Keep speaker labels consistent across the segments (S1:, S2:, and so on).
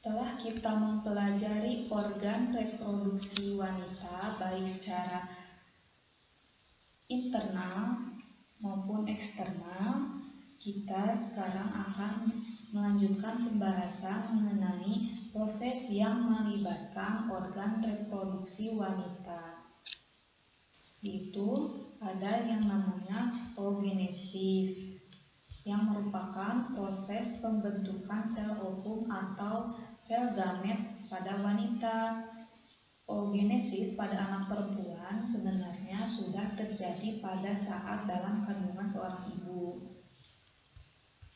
S1: Setelah kita mempelajari organ reproduksi wanita baik secara internal maupun eksternal, kita sekarang akan melanjutkan pembahasan mengenai proses yang melibatkan organ reproduksi wanita. Yaitu ada yang namanya oogenesis, yang merupakan proses pembentukan sel ovum atau sel gamet pada wanita. Oogenesis pada anak perempuan sebenarnya sudah terjadi pada saat dalam kandungan seorang ibu.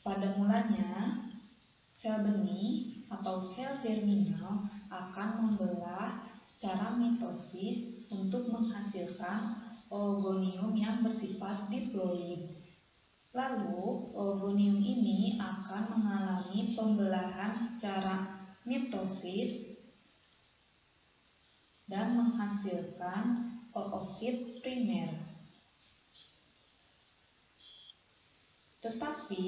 S1: Pada mulanya, sel benih atau sel germinal akan membelah secara mitosis untuk menghasilkan oogonium yang bersifat diploid. Lalu, oogonium ini akan mengalami pembelahan secara mitosis dan menghasilkan oosit primer. Tetapi,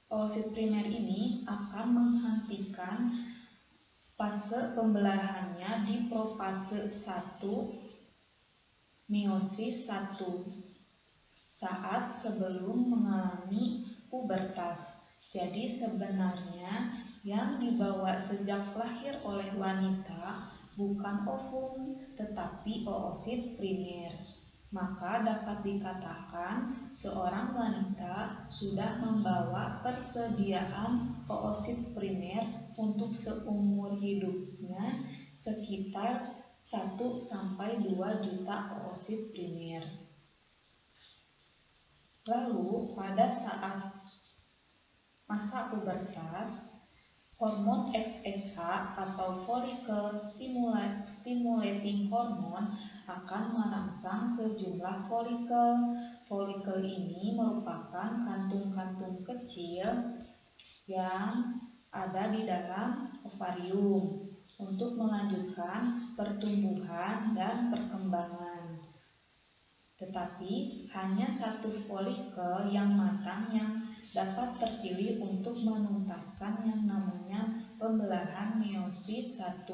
S1: oosit primer ini akan menghentikan fase pembelahannya di profase 1 meiosis 1 saat sebelum mengalami pubertas. Jadi sebenarnya yang dibawa sejak lahir oleh wanita bukan ovum tetapi oosit primer. Maka dapat dikatakan seorang wanita sudah membawa persediaan oosit primer untuk seumur hidupnya sekitar 1-2 juta oosit primer. Lalu pada saat masa pubertas, hormon FSH atau follicle stimulating hormone akan merangsang sejumlah folikel. Folikel ini merupakan kantung-kantung kecil yang ada di dalam ovarium untuk melanjutkan pertumbuhan dan perkembangan. Tetapi hanya satu folikel yang matang yang dapat terpilih untuk menuntaskan yang namanya pembelahan meiosis 1.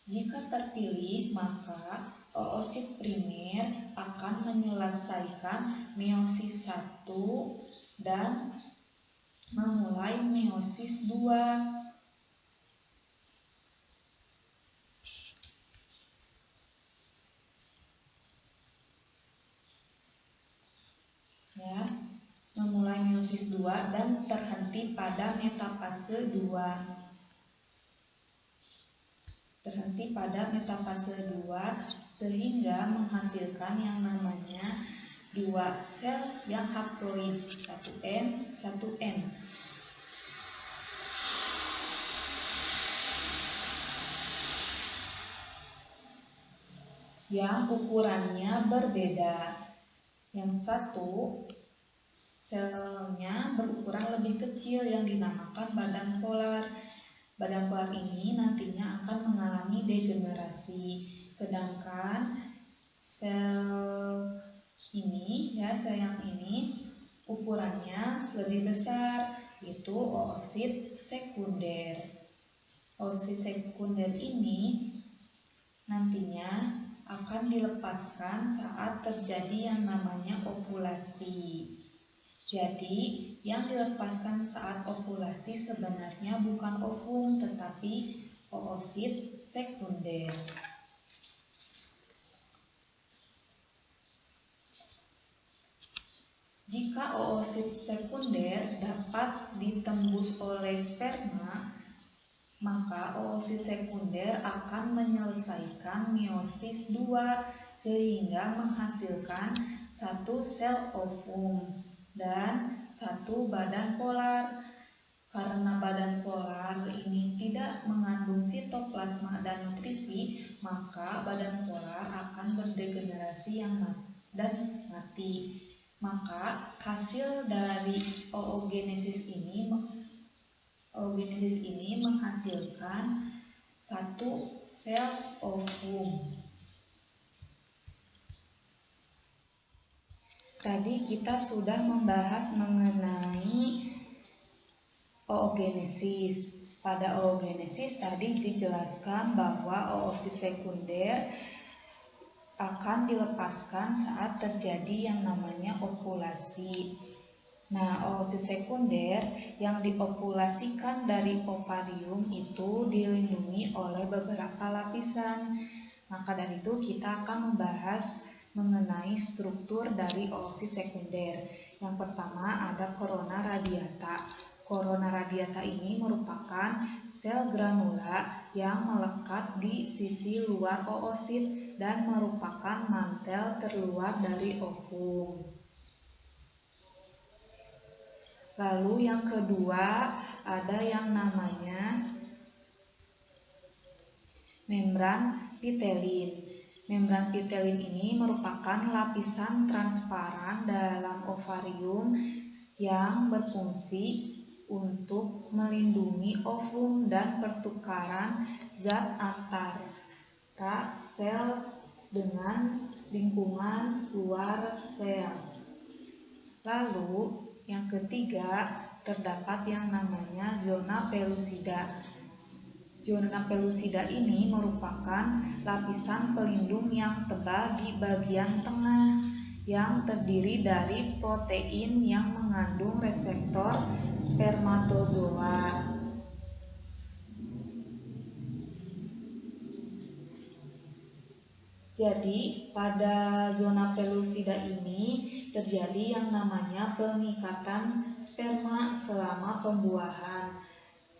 S1: Jika terpilih, maka oosit primer akan menyelesaikan meiosis 1 dan memulai meiosis 2. Memulai meiosis 2 dan terhenti pada metafase 2. Sehingga menghasilkan yang namanya 2 sel yang haploid 1N, 1N. Yang ukurannya berbeda. Yang satu selnya berukuran lebih kecil yang dinamakan badan polar. Badan polar ini nantinya akan mengalami degenerasi. Sedangkan sel ini, sel yang ini ukurannya lebih besar, yaitu oosit sekunder. Oosit sekunder ini nantinya akan dilepaskan saat terjadi yang namanya ovulasi. Jadi, yang dilepaskan saat ovulasi sebenarnya bukan ovum tetapi oosit sekunder. Jika oosit sekunder dapat ditembus oleh sperma, maka oosit sekunder akan menyelesaikan meiosis 2 sehingga menghasilkan 1 sel ovum dan 1 badan polar. Karena badan polar ini tidak mengandung sitoplasma dan nutrisi, maka badan polar akan berdegenerasi dan mati. Maka hasil dari oogenesis ini menghasilkan 1 sel ovum. Tadi kita sudah membahas mengenai oogenesis. Pada oogenesis tadi dijelaskan bahwa oosit sekunder akan dilepaskan saat terjadi yang namanya ovulasi. Nah, oosit sekunder yang diopulasikan dari ovarium itu dilindungi oleh beberapa lapisan. Maka dari itu kita akan membahas mengenai struktur dari oosit sekunder. Yang pertama ada corona radiata. Corona radiata ini merupakan sel granula yang melekat di sisi luar oosit dan merupakan mantel terluar dari ovum. Lalu yang kedua ada yang namanya membran pitelin. Membran pitelin ini merupakan lapisan transparan dalam ovarium yang berfungsi untuk melindungi ovum dan pertukaran zat antara sel dengan lingkungan luar sel. Lalu yang ketiga terdapat yang namanya zona pellucida. Zona pellucida ini merupakan lapisan pelindung yang tebal di bagian tengah yang terdiri dari protein yang mengandung reseptor spermatozoa. Jadi pada zona pellucida ini terjadi yang namanya pengikatan sperma selama pembuahan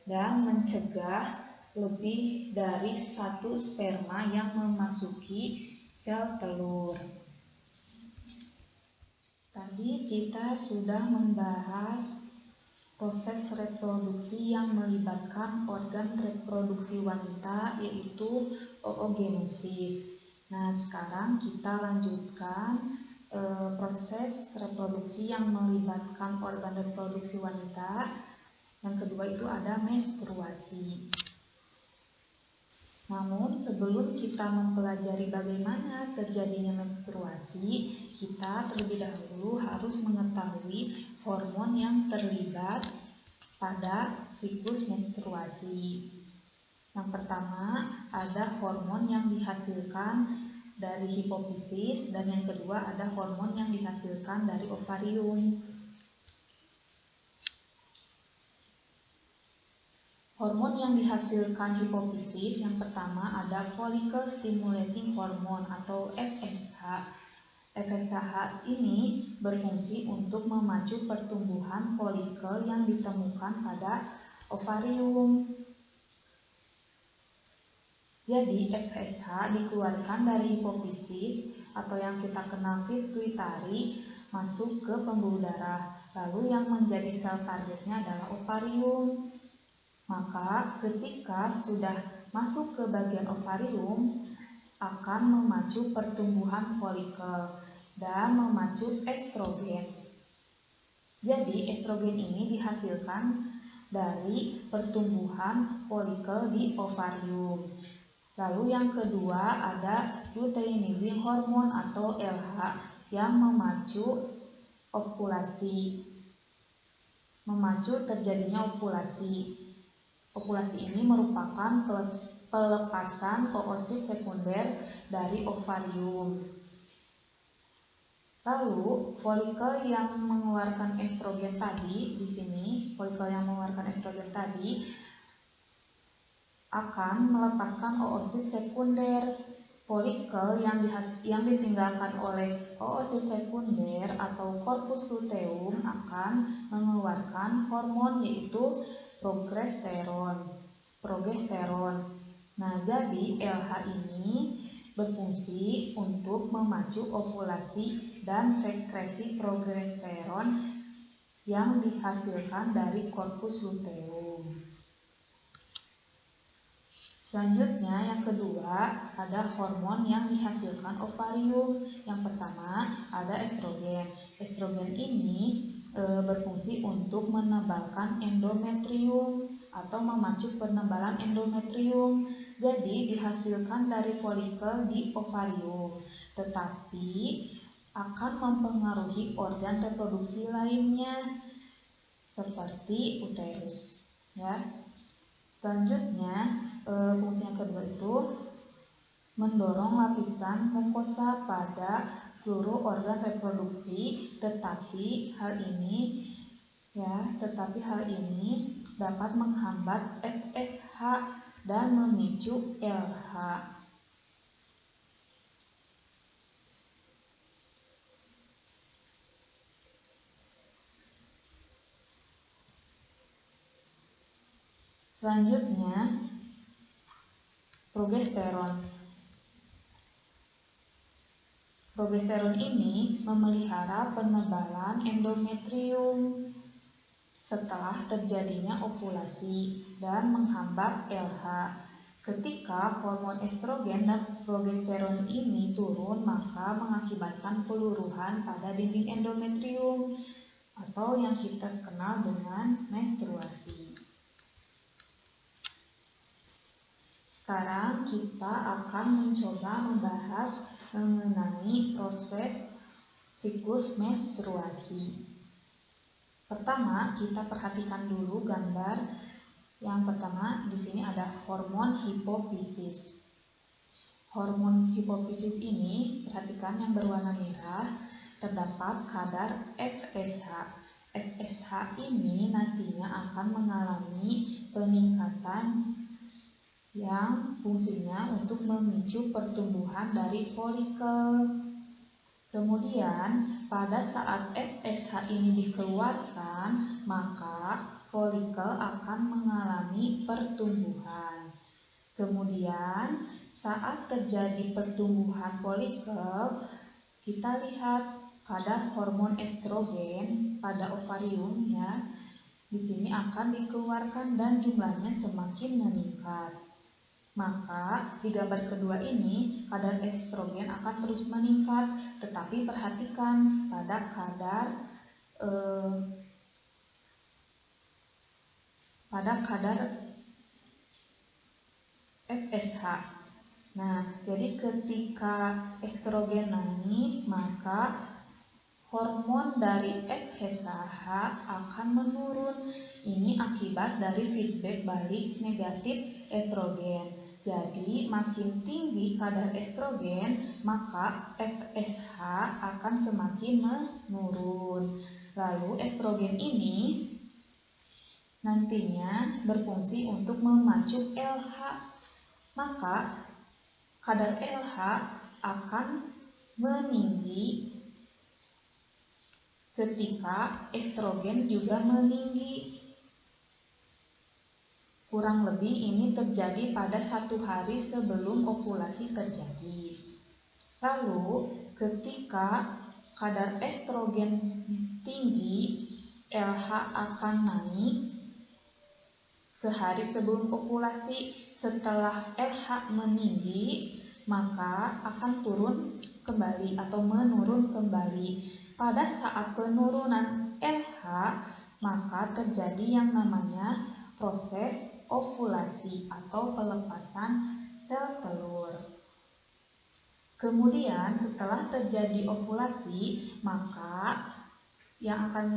S1: dan mencegah lebih dari satu sperma yang memasuki sel telur. Tadi kita sudah membahas proses reproduksi yang melibatkan organ reproduksi wanita, yaitu oogenesis. Nah, sekarang kita lanjutkan proses reproduksi yang melibatkan organ reproduksi wanita. Yang kedua itu ada menstruasi. Namun sebelum kita mempelajari bagaimana terjadinya menstruasi, kita terlebih dahulu harus mengetahui hormon yang terlibat pada siklus menstruasi. Yang pertama ada hormon yang dihasilkan dari hipofisis dan yang kedua ada hormon yang dihasilkan dari ovarium. Hormon yang dihasilkan hipofisis yang pertama ada follicle stimulating hormone atau FSH. FSH ini berfungsi untuk memacu pertumbuhan folikel yang ditemukan pada ovarium. Jadi FSH dikeluarkan dari hipofisis atau yang kita kenal pituitari masuk ke pembuluh darah. Lalu yang menjadi sel targetnya adalah ovarium. Maka ketika sudah masuk ke bagian ovarium akan memacu pertumbuhan folikel dan memacu estrogen. Jadi estrogen ini dihasilkan dari pertumbuhan folikel di ovarium. Lalu yang kedua ada luteinizing hormone atau LH yang memacu ovulasi, memacu terjadinya ovulasi. Ovulasi ini merupakan pelepasan oosit sekunder dari ovarium. Lalu folikel yang mengeluarkan estrogen tadi di sini, folikel yang mengeluarkan estrogen tadi akan melepaskan oosit sekunder. Folikel yang ditinggalkan oleh oosit sekunder atau corpus luteum akan mengeluarkan hormon yaitu progesteron. Nah, jadi LH ini berfungsi untuk memacu ovulasi dan sekresi progesteron yang dihasilkan dari corpus luteum. Selanjutnya yang kedua ada hormon yang dihasilkan ovarium. Yang pertama ada estrogen. Estrogen ini berfungsi untuk menebalkan endometrium atau memacu penebalan endometrium. Jadi dihasilkan dari folikel di ovarium, tetapi akan mempengaruhi organ reproduksi lainnya seperti uterus. ya. Selanjutnya fungsi yang kedua itu mendorong lapisan mukosa pada seluruh organ reproduksi, tetapi hal ini dapat menghambat FSH dan memicu LH. Selanjutnya, progesteron. Progesteron ini memelihara penebalan endometrium setelah terjadinya ovulasi dan menghambat LH. Ketika hormon estrogen dan progesteron ini turun, maka mengakibatkan peluruhan pada dinding endometrium atau yang kita kenal dengan menstruasi. Sekarang kita akan mencoba membahas mengenai proses siklus menstruasi. Pertama, kita perhatikan dulu gambar. Yang pertama, di sini ada hormon hipofisis. Hormon hipofisis ini, perhatikan yang berwarna merah, terdapat kadar FSH. FSH ini nantinya akan mengalami peningkatan yang fungsinya untuk memicu pertumbuhan dari folikel. Kemudian pada saat FSH ini dikeluarkan, maka folikel akan mengalami pertumbuhan. Kemudian saat terjadi pertumbuhan folikel, kita lihat kadar hormon estrogen pada ovarium ya. Di sini akan dikeluarkan dan jumlahnya semakin meningkat. Maka di gambar kedua ini kadar estrogen akan terus meningkat, tetapi perhatikan pada kadar FSH. Nah, jadi ketika estrogen naik, maka hormon dari FSH akan menurun. Ini akibat dari feedback balik negatif estrogen. Jadi makin tinggi kadar estrogen, maka FSH akan semakin menurun. Lalu estrogen ini nantinya berfungsi untuk memacu LH. Maka kadar LH akan meninggi ketika estrogen juga meninggi. Kurang lebih ini terjadi pada 1 hari sebelum ovulasi terjadi. Lalu ketika kadar estrogen tinggi, LH akan naik sehari sebelum ovulasi. Setelah LH meninggi, maka akan turun kembali atau menurun kembali. Pada saat penurunan LH, maka terjadi yang namanya proses ovulasi atau pelepasan sel telur. Kemudian setelah terjadi ovulasi, maka yang akan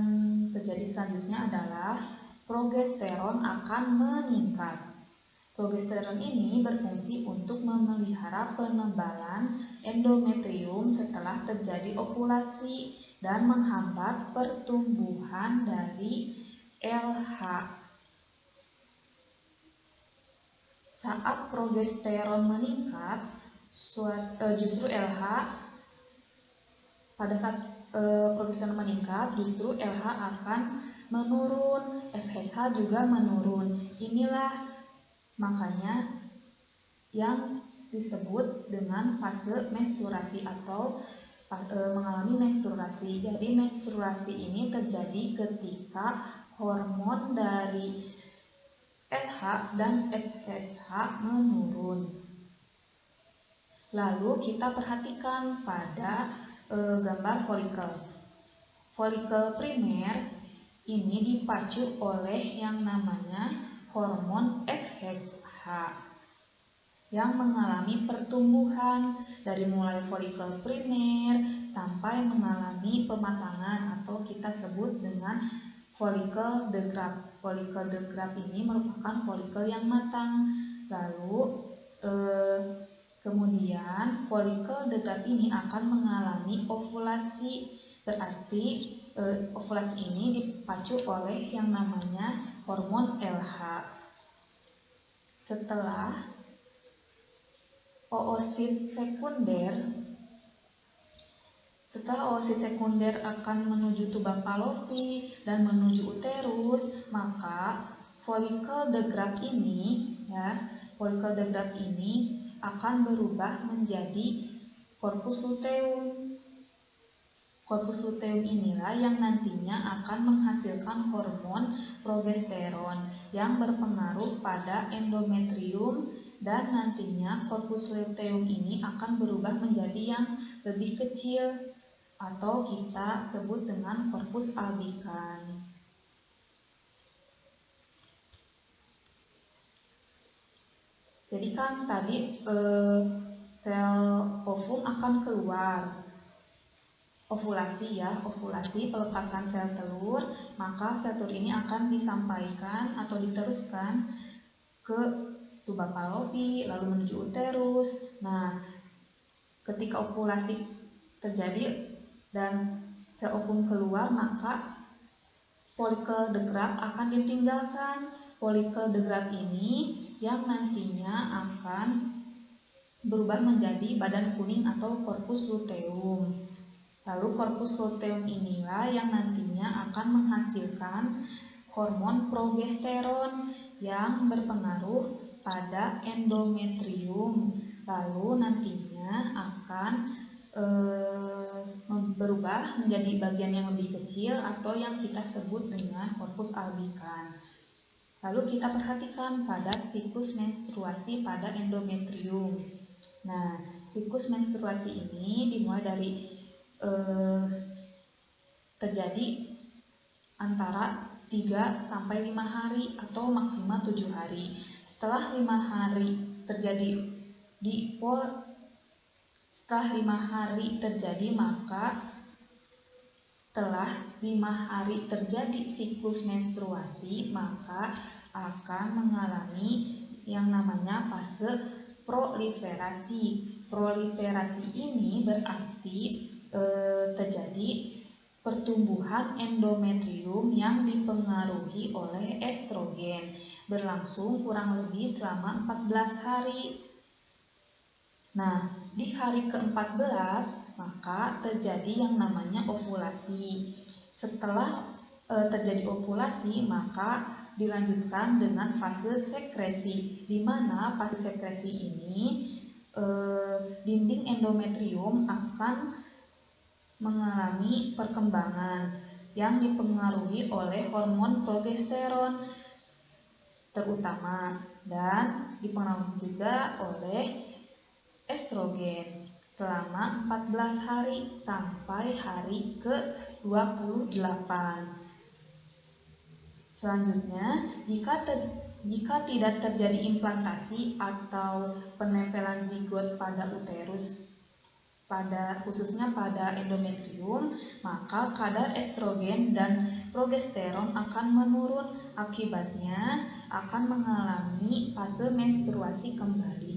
S1: terjadi selanjutnya adalah progesteron akan meningkat. Progesteron ini berfungsi untuk memelihara penebalan endometrium setelah terjadi ovulasi dan menghambat pertumbuhan dari LH. Saat progesteron meningkat, justru LH pada saat progesteron meningkat, justru LH akan menurun, FSH juga menurun. Inilah makanya yang disebut dengan fase menstruasi atau mengalami menstruasi. Jadi menstruasi ini terjadi ketika hormon dari LH dan FSH menurun. Lalu kita perhatikan pada gambar folikel. Folikel primer ini dipacu oleh yang namanya hormon FSH yang mengalami pertumbuhan dari mulai folikel primer sampai mengalami pematangan atau kita sebut dengan folikel de Graaff. Folikel de Graaff ini merupakan folikel yang matang. Lalu kemudian folikel de Graaff ini akan mengalami ovulasi. Berarti ovulasi ini dipacu oleh yang namanya hormon LH. Setelah oosit sekunder akan menuju tuba Fallopi dan menuju uterus, maka folikel de Graaff ini akan berubah menjadi corpus luteum. Corpus luteum inilah yang nantinya akan menghasilkan hormon progesteron yang berpengaruh pada endometrium, dan nantinya corpus luteum ini akan berubah menjadi yang lebih kecil atau kita sebut dengan corpus albicans. Jadi kan tadi sel ovum akan keluar, ovulasi pelepasan sel telur, maka sel telur ini akan disampaikan atau diteruskan ke tuba Fallopi lalu menuju uterus. Nah, ketika ovulasi terjadi dan sel ovum keluar, maka folikel de Graaff akan ditinggalkan. Folikel de Graaff ini yang nantinya akan berubah menjadi badan kuning atau corpus luteum. Lalu corpus luteum inilah yang nantinya akan menghasilkan hormon progesteron yang berpengaruh pada endometrium. Lalu nantinya akan berubah menjadi bagian yang lebih kecil atau yang kita sebut dengan corpus albicans. Lalu kita perhatikan pada siklus menstruasi pada endometrium. Nah, siklus menstruasi ini dimulai dari terjadi antara 3 sampai 5 hari atau maksimal 7 hari. Setelah 5 hari terjadi siklus menstruasi, maka akan mengalami yang namanya fase proliferasi. Proliferasi ini berarti terjadi pertumbuhan endometrium yang dipengaruhi oleh estrogen, berlangsung kurang lebih selama 14 hari. Nah, di hari ke-14 maka terjadi yang namanya ovulasi. Setelah terjadi ovulasi, maka dilanjutkan dengan fase sekresi, di mana fase sekresi ini dinding endometrium akan mengalami perkembangan yang dipengaruhi oleh hormon progesteron terutama, dan dipengaruhi juga oleh estrogen selama 14 hari sampai hari ke-28. Selanjutnya, jika tidak terjadi implantasi atau penempelan zigot pada uterus, khususnya pada endometrium, maka kadar estrogen dan progesteron akan menurun. Akibatnya akan mengalami fase menstruasi kembali.